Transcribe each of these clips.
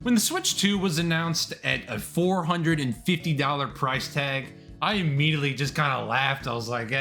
When the Switch 2 was announced at a $450 price tag, I immediately just kind of laughed. I was like,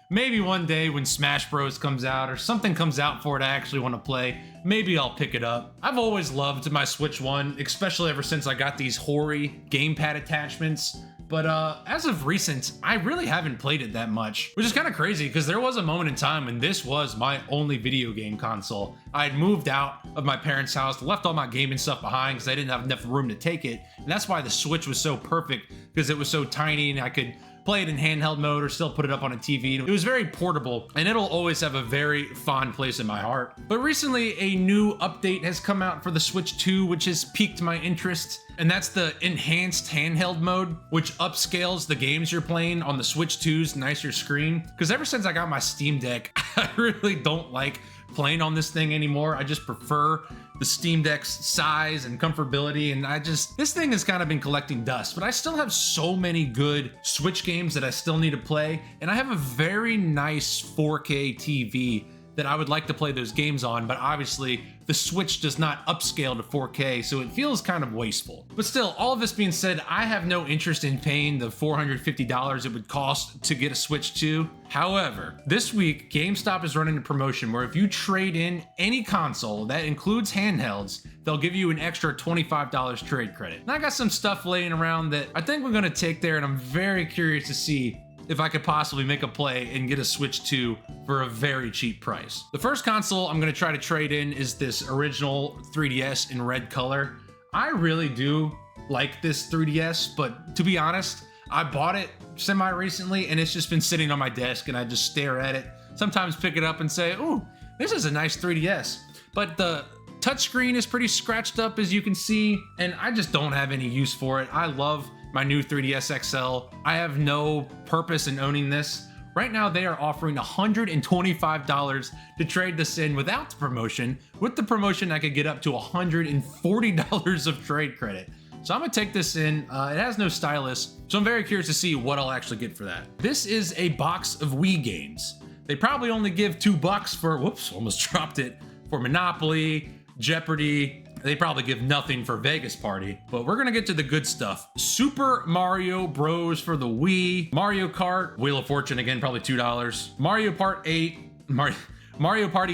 maybe one day when Smash Bros comes out or something comes out for it I actually want to play, maybe I'll pick it up. I've always loved my Switch 1, especially ever since I got these hoary gamepad attachments. But as of recent, I really haven't played it that much, which is kind of crazy because there was a moment in time when this was my only video game console. I had moved out of my parents' house, left all my gaming stuff behind because I didn't have enough room to take it. And that's why the Switch was so perfect, because it was so tiny and I could play it in handheld mode or still put it up on a TV. It was very portable and it'll always have a very fond place in my heart. But recently a new update has come out for the Switch 2, which has piqued my interest. And that's the enhanced handheld mode, which upscales the games you're playing on the Switch 2's nicer screen. Because ever since I got my Steam Deck, I really don't like playing on this thing anymore. I just prefer the Steam Deck's size and comfortability, and this thing has kind of been collecting dust, but I still have so many good Switch games that I still need to play, and I have a very nice 4K TV that I would like to play those games on, but obviously the Switch does not upscale to 4K, so it feels kind of wasteful. But still, all of this being said, I have no interest in paying the $450 it would cost to get a Switch 2. However, this week, Gamestop is running a promotion where if you trade in any console that includes handhelds, they'll give you an extra $25 trade credit. And I got some stuff laying around that I think we're gonna take there, and I'm very curious to see if I could possibly make a play and get a Switch 2 for a very cheap price. The first console I'm gonna try to trade in is this original 3DS in red color. I really do like this 3DS, but to be honest, I bought it semi-recently and it's just been sitting on my desk and I just stare at it. Sometimes pick it up and say, ooh, this is a nice 3DS. But the touchscreen is pretty scratched up, as you can see, and I just don't have any use for it. I love my new 3DS XL. I have no purpose in owning this. Right now, they are offering $125 to trade this in without the promotion. With the promotion, I could get up to $140 of trade credit. So I'm gonna take this in. It has no stylus, so I'm very curious to see what I'll actually get for that. This is a box of Wii games. They probably only give $2 for, whoops, almost dropped it, for Monopoly, Jeopardy. They probably give nothing for Vegas Party, but we're gonna get to the good stuff. Super Mario Bros. For the Wii, Mario Kart, Wheel of Fortune again, probably $2, Mario Party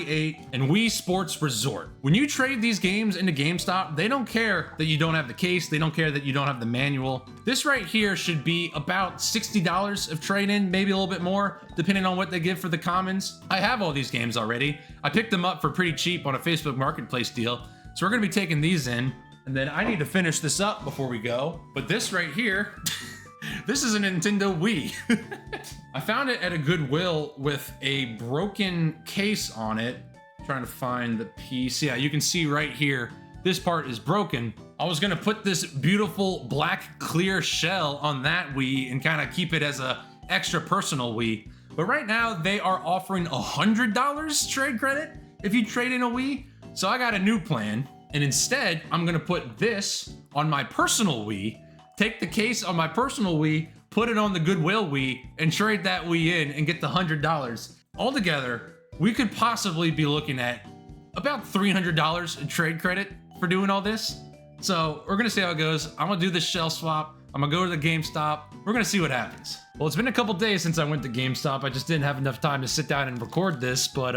8, and Wii Sports Resort. When you trade these games into GameStop, they don't care that you don't have the case, they don't care that you don't have the manual. This right here should be about $60 of trade-in, maybe a little bit more, depending on what they give for the commons. I have all these games already. I picked them up for pretty cheap on a Facebook Marketplace deal. So we're gonna be taking these in, and then I need to finish this up before we go. But this right here, this is a Nintendo Wii. I found it at a Goodwill with a broken case on it. Trying to find the piece. Yeah, you can see right here, this part is broken. I was gonna put this beautiful black clear shell on that Wii and kind of keep it as a extra personal Wii. But right now they are offering $100 trade credit if you trade in a Wii. So I got a new plan, and instead I'm gonna put this on my personal Wii, take the case on my personal Wii, put it on the Goodwill Wii, and trade that Wii in and get the $100. Altogether, we could possibly be looking at about $300 in trade credit for doing all this. So we're gonna see how it goes. I'm gonna do this shell swap. I'm gonna go to the GameStop. We're gonna see what happens. Well, it's been a couple days since I went to GameStop. I just didn't have enough time to sit down and record this, but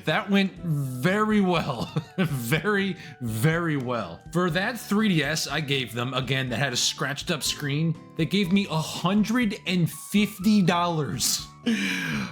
that went very well. Very, very well. For that 3DS I gave them, again, that had a scratched up screen, they gave me $150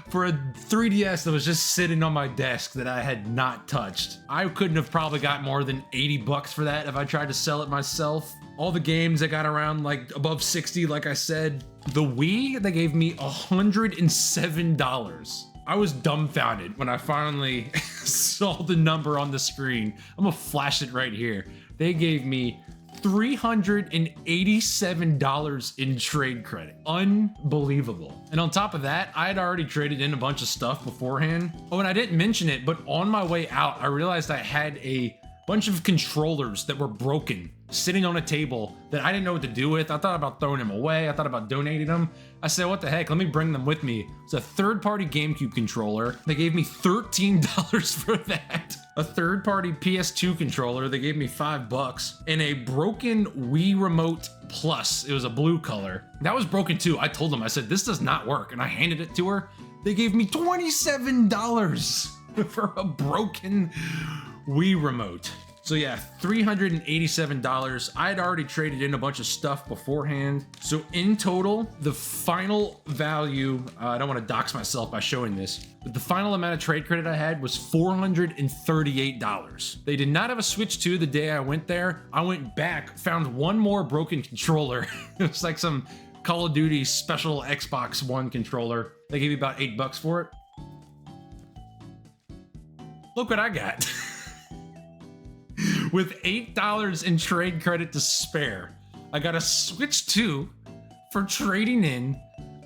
for a 3DS that was just sitting on my desk that I had not touched. I couldn't have probably got more than $80 for that if I tried to sell it myself. All the games that got around like above 60, like I said. The Wii, they gave me $107. I was dumbfounded when I finally saw the number on the screen. I'm gonna flash it right here. They gave me $387 in trade credit. Unbelievable. And on top of that, I had already traded in a bunch of stuff beforehand. Oh, and I didn't mention it, but on my way out, I realized I had a bunch of controllers that were broken sitting on a table that I didn't know what to do with. I thought about throwing them away. I thought about donating them. I said, what the heck? Let me bring them with me. It's a third-party GameCube controller. They gave me $13 for that. a third-party PS2 controller. They gave me $5 and a broken Wii Remote Plus. It was a blue color. That was broken too. I told them, I said, this does not work. And I handed it to her. They gave me $27 for a broken Wii Remote. So yeah, $387. I had already traded in a bunch of stuff beforehand. So in total, the final value, I don't want to dox myself by showing this, but the final amount of trade credit I had was $438. They did not have a Switch 2 the day I went there. I went back, found one more broken controller. It was like some Call of Duty special Xbox One controller. They gave me about $8 for it. Look what I got. With $8 in trade credit to spare, I got a Switch 2 for trading in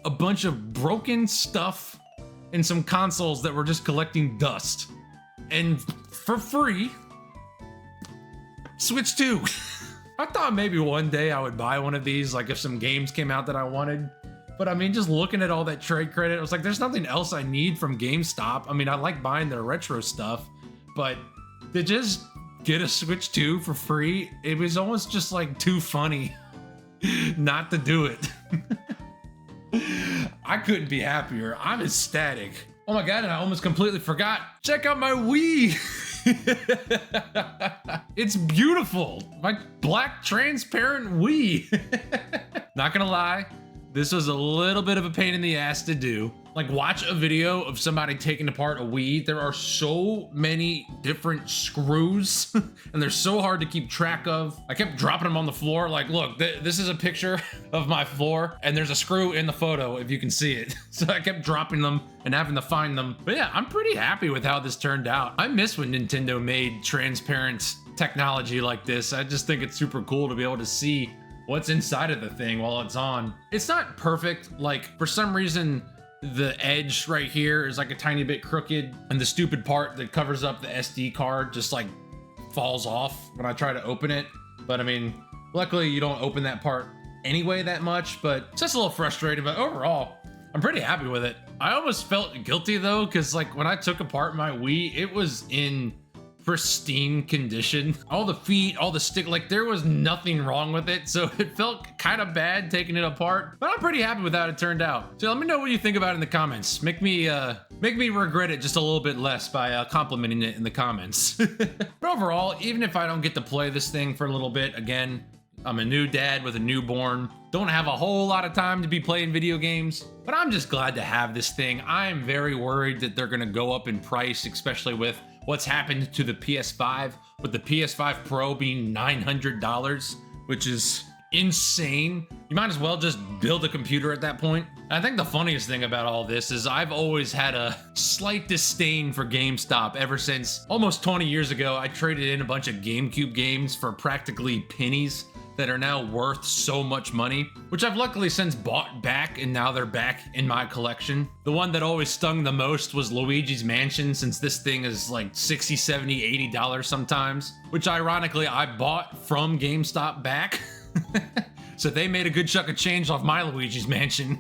a bunch of broken stuff and some consoles that were just collecting dust. And for free, Switch 2. I thought maybe one day I would buy one of these, like if some games came out that I wanted. But I mean, just looking at all that trade credit, I was like, there's nothing else I need from GameStop. I mean, I like buying their retro stuff, but to just get a Switch 2 for free, it was almost just like too funny not to do it. I couldn't be happier. I'm ecstatic. Oh my God, and I almost completely forgot. Check out my Wii. It's beautiful. My black transparent Wii. Not gonna lie, this was a little bit of a pain in the ass to do. Like, watch a video of somebody taking apart a Wii. There are so many different screws and they're so hard to keep track of. I kept dropping them on the floor. Like, look, this is a picture of my floor and there's a screw in the photo if you can see it. So I kept dropping them and having to find them. But yeah, I'm pretty happy with how this turned out. I miss when Nintendo made transparent technology like this. I just think it's super cool to be able to see what's inside of the thing while it's on. It's not perfect. Like, for some reason, the edge right here is like a tiny bit crooked, and the stupid part that covers up the SD card just like falls off when I try to open it. But I mean, luckily you don't open that part anyway that much, but it's just a little frustrating. But overall, I'm pretty happy with it. I almost felt guilty though, because like when I took apart my Wii, it was in pristine condition. All the feet, all the stick, like there was nothing wrong with it. So it felt kind of bad taking it apart, but I'm pretty happy with how it turned out. So let me know what you think about it in the comments. Make me regret it just a little bit less by complimenting it in the comments. But overall, even if I don't get to play this thing for a little bit, again, I'm a new dad with a newborn. Don't have a whole lot of time to be playing video games, but I'm just glad to have this thing. I'm very worried that they're gonna go up in price, especially with what's happened to the PS5, with the PS5 Pro being $900, which is insane. You might as well just build a computer at that point. I think the funniest thing about all this is I've always had a slight disdain for GameStop ever since almost 20 years ago. I traded in a bunch of GameCube games for practically pennies that are now worth so much money, which I've luckily since bought back, and now they're back in my collection. The one that always stung the most was Luigi's Mansion, since this thing is like $60, $70, $80 sometimes, which ironically I bought from GameStop back. So they made a good chunk of change off my Luigi's Mansion.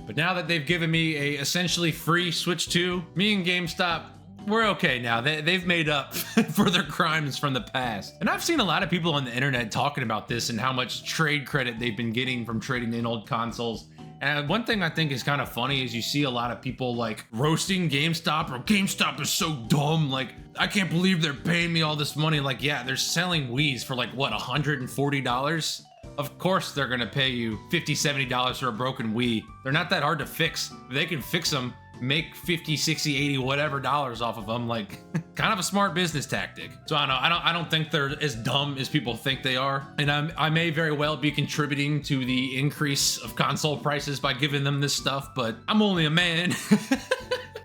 But now that they've given me a essentially free Switch 2, me and GameStop, we're okay now. They've made up for their crimes from the past. And I've seen a lot of people on the internet talking about this and how much trade credit they've been getting from trading in old consoles. And one thing I think is kind of funny is you see a lot of people like roasting GameStop, or GameStop is so dumb. Like, I can't believe they're paying me all this money. Like, yeah, they're selling Wiis for like, what, $140? Of course they're gonna pay you $50, $70 for a broken Wii. They're not that hard to fix. If they can fix them, make 50, 60, 80, whatever dollars off of them, like kind of a smart business tactic. So I don't think they're as dumb as people think they are. And I may very well be contributing to the increase of console prices by giving them this stuff, but I'm only a man.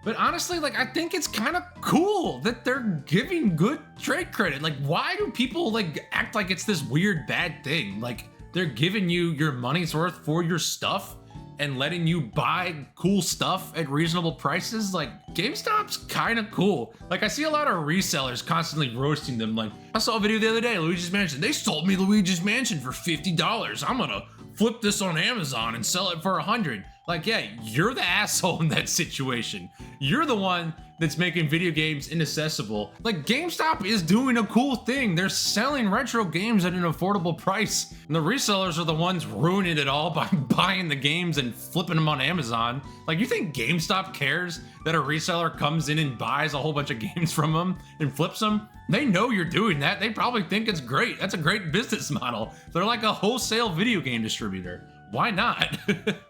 But honestly, like, I think it's kind of cool that they're giving good trade credit. Like, why do people like act like it's this weird bad thing? Like, they're giving you your money's worth for your stuff and letting you buy cool stuff at reasonable prices. Like, GameStop's kind of cool. Like, I see a lot of resellers constantly roasting them. Like, I saw a video the other day, Luigi's Mansion. They sold me Luigi's Mansion for $50. I'm gonna flip this on Amazon and sell it for $100. Like, yeah, you're the asshole in that situation. You're the one that's making video games inaccessible. Like, GameStop is doing a cool thing. They're selling retro games at an affordable price. And the resellers are the ones ruining it all by buying the games and flipping them on Amazon. Like, you think GameStop cares that a reseller comes in and buys a whole bunch of games from them and flips them? They know you're doing that. They probably think it's great. That's a great business model. They're like a wholesale video game distributor. Why not?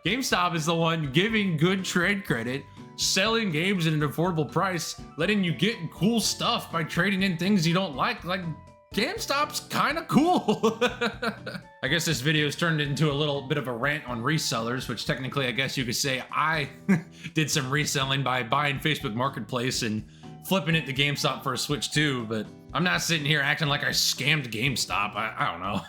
GameStop is the one giving good trade credit, selling games at an affordable price, letting you get cool stuff by trading in things you don't like. Like, GameStop's kind of cool. I guess this video has turned into a little bit of a rant on resellers, which technically I guess you could say I did some reselling by buying Facebook Marketplace and flipping it to GameStop for a Switch 2, but I'm not sitting here acting like I scammed GameStop. I don't know.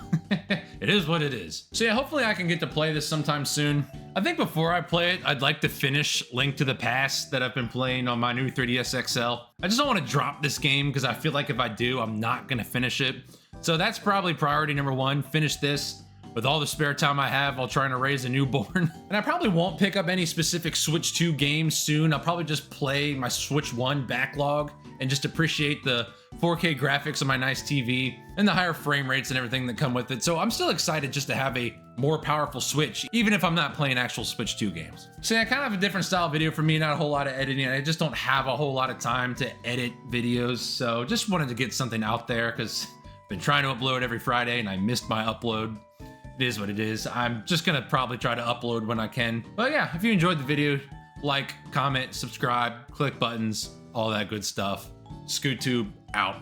It is what it is. So yeah, hopefully I can get to play this sometime soon. I think before I play it, I'd like to finish Link to the Past that I've been playing on my new 3DS XL. I just don't want to drop this game because I feel like if I do, I'm not going to finish it. So that's probably priority number one, finish this. With all the spare time I have while trying to raise a newborn. And I probably won't pick up any specific Switch 2 games soon. I'll probably just play my Switch 1 backlog and just appreciate the 4K graphics on my nice TV and the higher frame rates and everything that come with it. So I'm still excited just to have a more powerful Switch, even if I'm not playing actual Switch 2 games. So yeah, I kind of have a different style video for me, not a whole lot of editing. I just don't have a whole lot of time to edit videos. So just wanted to get something out there because I've been trying to upload every Friday and I missed my upload. It is what it is. I'm just gonna probably try to upload when I can. But yeah, if you enjoyed the video, like, comment, subscribe, click buttons, all that good stuff. ScootTube out.